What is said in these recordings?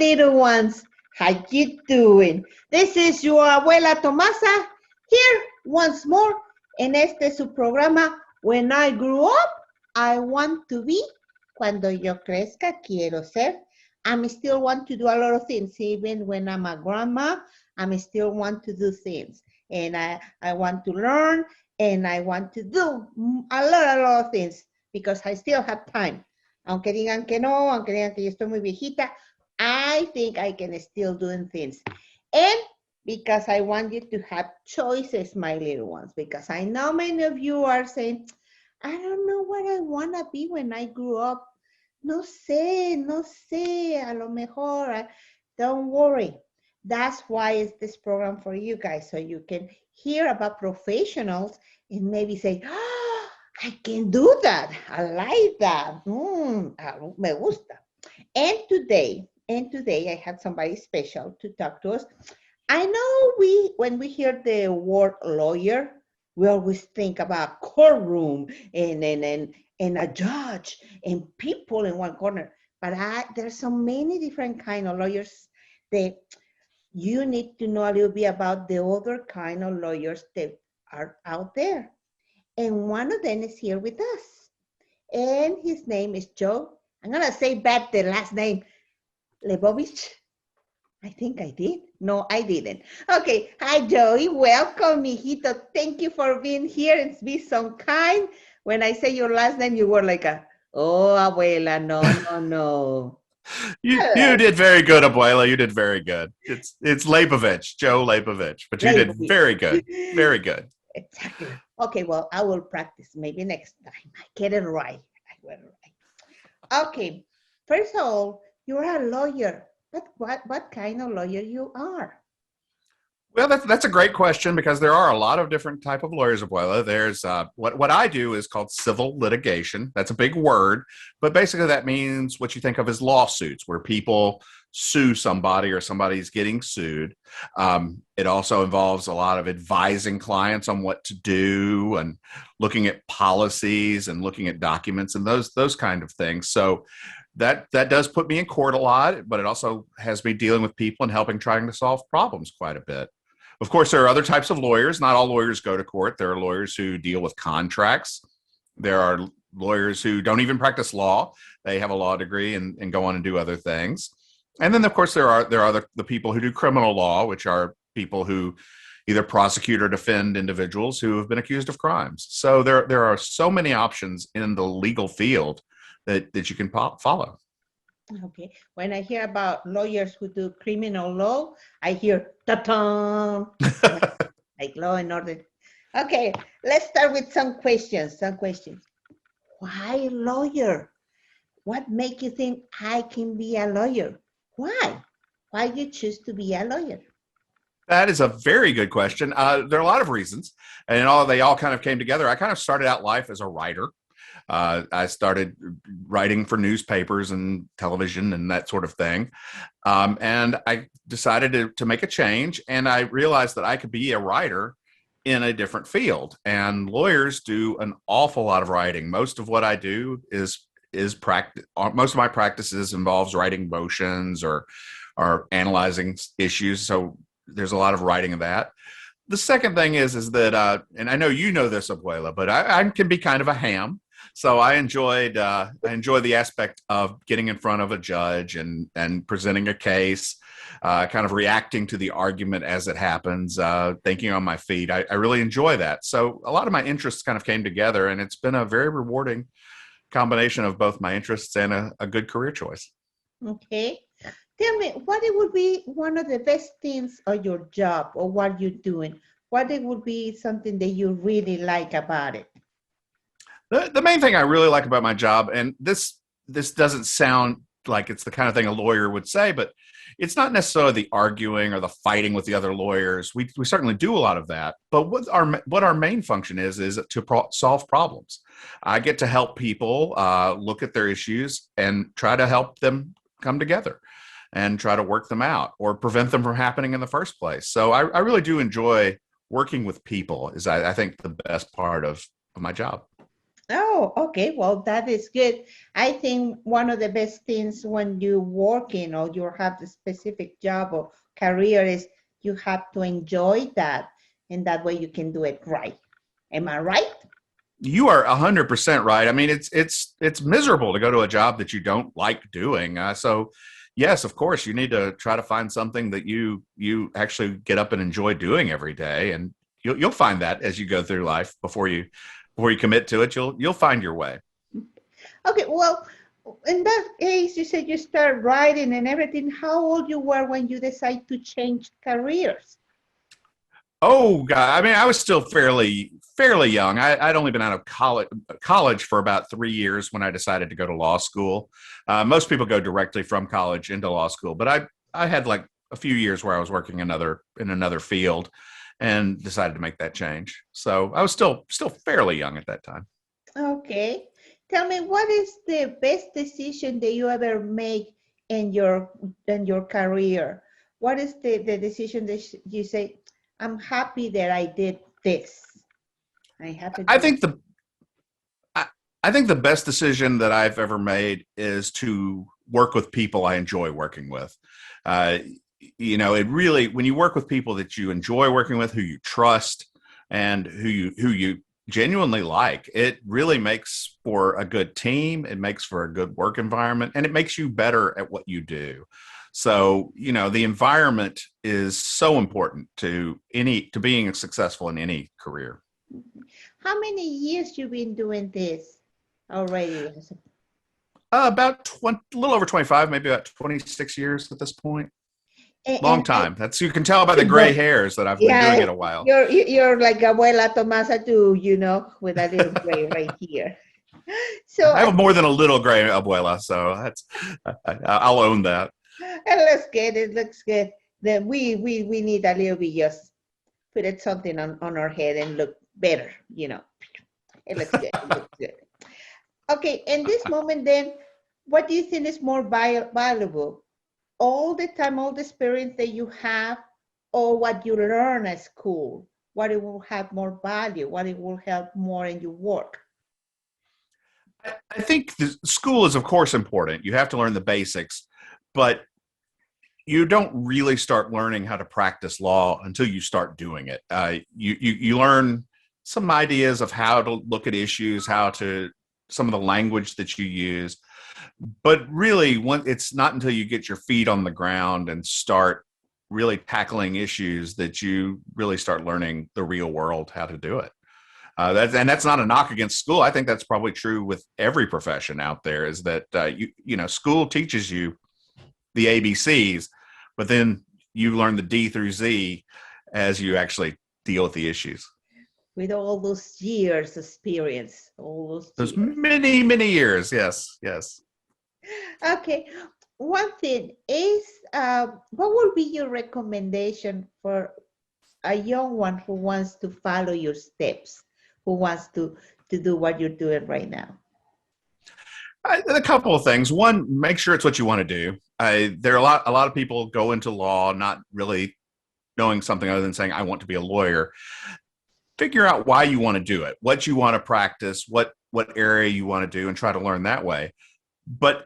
little ones. How you doing? This is your abuela Tomasa here once more en este su programa When I Grew Up, I Want to Be. Cuando yo crezca, quiero ser. I still want to do a lot of things. Even when I'm a grandma, I still want to do things. And I want to learn, and I want to do a lot of things because I still have time. Aunque digan que no, aunque digan que yo estoy muy viejita, I think I can still do things. And because I want you to have choices, my little ones, because I know many of you are saying, I don't know what I want to be when I grew up. No sé, a lo mejor. Don't worry. That's why it's this program for you guys, so you can hear about professionals and maybe say, oh, I can do that. I like that. Me gusta. And today I had somebody special to talk to us. I know when we hear the word lawyer, we always think about courtroom and a judge and people in one corner. But there's so many different kind of lawyers that you need to know a little bit about the other kind of lawyers that are out there. And one of them is here with us. And his name is Joe. I'm going to say back the last name, Lebovich. I think I did. No, I didn't. Okay. Hi, Joey. Welcome, mijito. Thank you for being here and be so kind. When I say your last name, you were like, oh, abuela, no. You did very good, abuela. You did very good. It's Leibovich, Joe Leibovich, but you did very good. Very good. Exactly. Okay, well, I will practice maybe next time. I get it right. Okay. First of all, you're a lawyer. What kind of lawyer you are? Well, that's a great question because there are a lot of different type of lawyers, abuela. There's what I do is called civil litigation. That's a big word, but basically that means what you think of as lawsuits, where people sue somebody or somebody's getting sued. It also involves a lot of advising clients on what to do and looking at policies and looking at documents and those kind of things. So that does put me in court a lot, but it also has me dealing with people and helping trying to solve problems quite a bit. Of course, there are other types of lawyers. Not all lawyers go to court. There are lawyers who deal with contracts. There are lawyers who don't even practice law. They have a law degree and go on and do other things. And then, of course, there are the people who do criminal law, which are people who either prosecute or defend individuals who have been accused of crimes. So there are so many options in the legal field that you can follow. Okay. When I hear about lawyers who do criminal law, I hear ta-ta, like Law and Order. Okay, let's start with some questions. Why lawyer? What make you think I can be a lawyer? Why? Why you choose to be a lawyer? That is a very good question. There are a lot of reasons, and they all kind of came together. I kind of started out life as a writer. I started writing for newspapers and television and that sort of thing. And I decided to make a change, and I realized that I could be a writer in a different field. And lawyers do an awful lot of writing. Most of what I do is practice. Most of my practices involves writing motions or analyzing issues. So there's a lot of writing of that. The second thing is that, and I know you know this, abuela, but I can be kind of a ham. So I enjoy the aspect of getting in front of a judge and presenting a case, kind of reacting to the argument as it happens, thinking on my feet. I really enjoy that. So a lot of my interests kind of came together, and it's been a very rewarding combination of both my interests and a good career choice. Okay. Tell me, what it would be one of the best things of your job or what you're doing? What it would be something that you really like about it? The main thing I really like about my job, and this doesn't sound like it's the kind of thing a lawyer would say, but it's not necessarily the arguing or the fighting with the other lawyers. We certainly do a lot of that, but what our main function is to solve problems. I get to help people look at their issues and try to help them come together and try to work them out or prevent them from happening in the first place. So I really do enjoy working with people. Is I think the best part of my job. Oh, okay. Well, that is good. I think one of the best things when you work in or you have the specific job or career is you have to enjoy that, and that way you can do it right. Am I right? You are 100% right. I mean, it's miserable to go to a job that you don't like doing. So, yes, of course, you need to try to find something that you actually get up and enjoy doing every day, and you'll find that as you go through life before you commit to it, you'll find your way. Okay, well, in that case, you said you start writing and everything. How old you were when you decided to change careers? Oh God! I mean, I was still fairly young. I'd only been out of college for about 3 years when I decided to go to law school. Most people go directly from college into law school, but I had like a few years where I was working in another field, and decided to make that change. So I was still fairly young at that time. Okay. Tell me, what is the best decision that you ever make in your career? What is the decision that you say, I'm happy that I did this. I'm happy I that think the I, I think the best decision that I've ever made is to work with people I enjoy working with. Uh, it really, when you work with people that you enjoy working with, who you trust, and who you genuinely like, it really makes for a good team. It makes for a good work environment, and it makes you better at what you do. So, the environment is so important to being successful in any career. how many years you been doing this already? About 20, a little over 25, maybe about 26 years at this point. Long And time. That's, you can tell by the gray hairs that I've been doing yeah, it a while. you're like abuela Tomasa too, with a little gray right here. So I have more than a little gray abuela, so I'll own that. it looks good. It looks good. Then we need a little bit, just put it something on our head and look better. It looks good. It looks good. Okay, in this moment then, what do you think is more valuable? All the time, all the experience that you have, or what you learn at school? What it will have more value? What it will help more in your work? I think the school is, of course, important. You have to learn the basics, but you don't really start learning how to practice law until you start doing it. You learn some ideas of how to look at issues, some of the language that you use, but really, it's not until you get your feet on the ground and start really tackling issues that you really start learning the real world, how to do it. That's not a knock against school. I think that's probably true with every profession out there. Is that school teaches you the ABCs, but then you learn the D through Z as you actually deal with the issues. With all those years experience, all those Those years. many years. Yes, yes. Okay, one thing is, what would be your recommendation for a young one who wants to follow your steps, who wants to do what you're doing right now? A couple of things. One, make sure it's what you want to do. There are a lot of people go into law not really knowing something other than saying, I want to be a lawyer. Figure out why you want to do it, what you want to practice, what area you want to do, and try to learn that way. But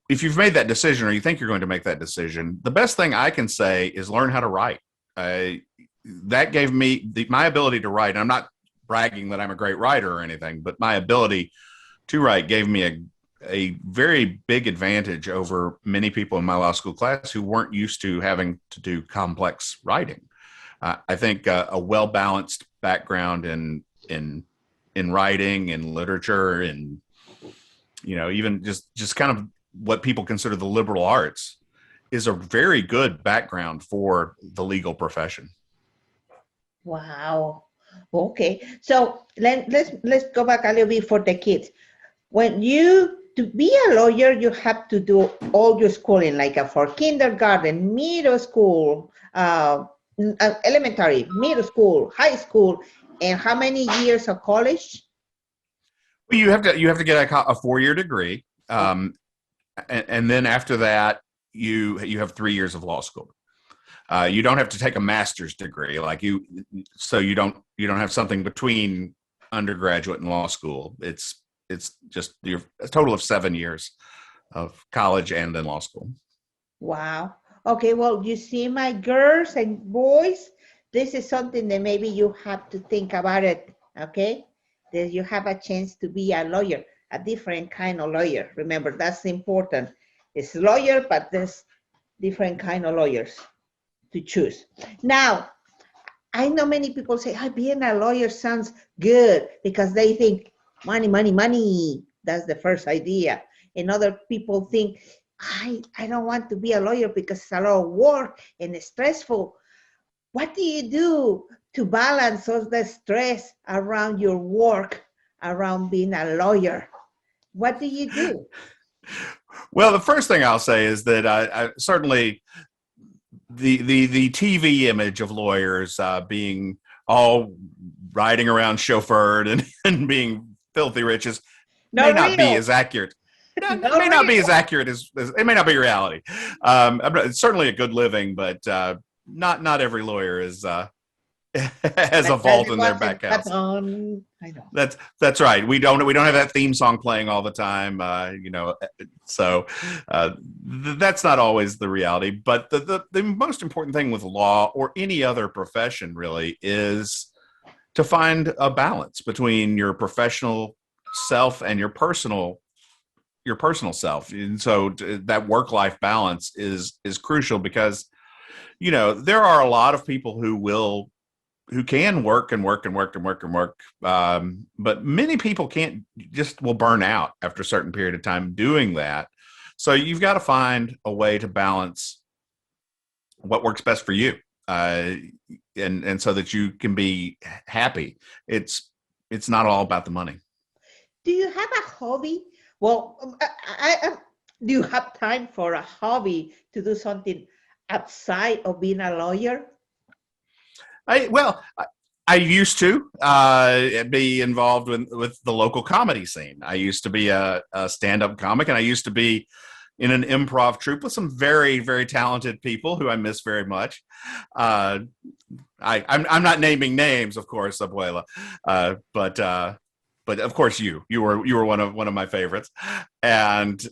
if you've made that decision, or you think you're going to make that decision, the best thing I can say is learn how to write. That gave me my ability to write. And I'm not bragging that I'm a great writer or anything, but my ability to write gave me a very big advantage over many people in my law school class who weren't used to having to do complex writing. I think a well-balanced background in writing and literature, and even just kind of what people consider the liberal arts, is a very good background for the legal profession. Wow. Okay. So let's go back a little bit for the kids. When to be a lawyer, you have to do all your schooling, like for kindergarten, middle school, elementary, middle school, high school, and how many years of college? Well, you have to get a 4-year degree, and then after that, you have 3 years of law school. You don't have to take a master's degree, so you don't have something between undergraduate in law school. It's just a total of 7 years of college and then law school. Wow. Okay, well, you see, my girls and boys, this is something that maybe you have to think about it, okay? That you have a chance to be a lawyer, a different kind of lawyer. Remember, that's important. It's lawyer, but there's different kind of lawyers to choose. Now, I know many people say, being a lawyer sounds good because they think money, money, money. That's the first idea. And other people think, I don't want to be a lawyer because it's a lot of work and it's stressful. What do you do to balance all the stress around your work, around being a lawyer? What do you do? Well, the first thing I'll say is that I certainly the TV image of lawyers being all riding around chauffeured and being filthy rich may not be as accurate. It may not be as accurate as it may not be reality. It's certainly a good living, but not every lawyer is has a vault in their back house. I know. That's right. We don't have that theme song playing all the time, so that's not always the reality. But the most important thing with law or any other profession really is to find a balance between your professional self and your personal self. And so that work-life balance is crucial because there are a lot of people who can work and work and work and work and work. But many people will burn out after a certain period of time doing that. So you've got to find a way to balance what works best for you. And so that you can be happy. It's not all about the money. Do you have a hobby? Well, do you have time for a hobby to do something outside of being a lawyer? I used to be involved with the local comedy scene. I used to be a stand-up comic, and I used to be in an improv troupe with some very, very talented people who I miss very much. I'm not naming names, of course, abuela, but of course you were one of my favorites, and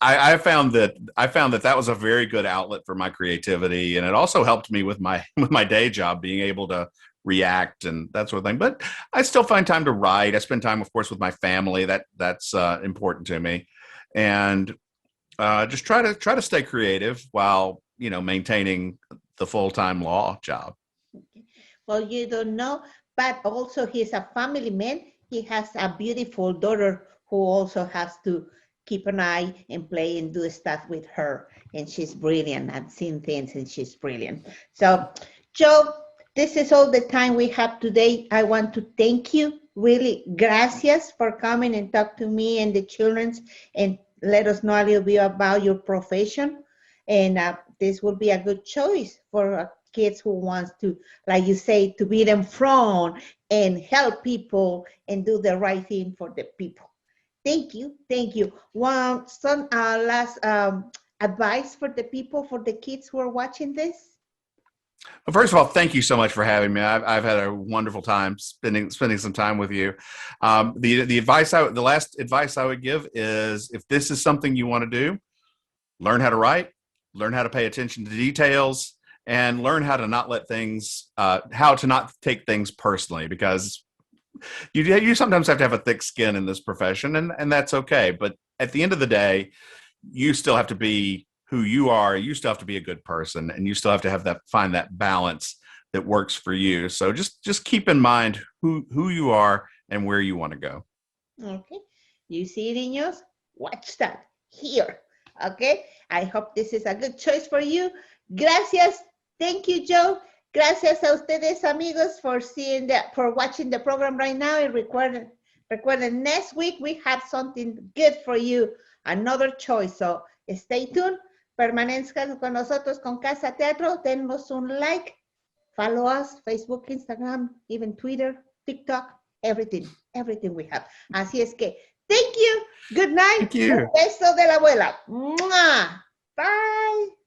I found that was a very good outlet for my creativity, and it also helped me with my day job, being able to react and that sort of thing. But I still find time to write. I spend time, of course, with my family. That's important to me, and just try to stay creative while maintaining the full-time law job. Okay. Well, you don't know, but also he's a family man. He has a beautiful daughter who also has to keep an eye and play and do stuff with her. And she's brilliant. I've seen things and she's brilliant. So, Joe, this is all the time we have today. I want to thank you. Really, gracias for coming and talk to me and the children and let us know a little bit about your profession. And this will be a good choice for kids who wants to, like you say, to be in front and help people and do the right thing for the people. Thank you. Thank you. Some last advice for the people, for the kids who are watching this? Well, first of all, thank you so much for having me. I've had a wonderful time spending some time with you. The last advice I would give is, if this is something you want to do, learn how to write, learn how to pay attention to details, and learn how to not take things personally, because you sometimes have to have a thick skin in this profession, and that's okay. But at the end of the day, you still have to be who you are. You still have to be a good person, and you still have to find that balance that works for you. So just keep in mind who you are and where you want to go. Okay. You see, niños? Watch that here. Okay. I hope this is a good choice for you. Gracias. Thank you, Joe. Gracias a ustedes, amigos, for watching the program right now. And recuerden, next week we have something good for you, another choice. So stay tuned. Permanezcan con nosotros con Casa Teatro. Denos un like. Follow us, Facebook, Instagram, even Twitter, TikTok, everything we have. Así es que, thank you. Good night. Thank you. Un beso de la abuela. ¡Mua! Bye.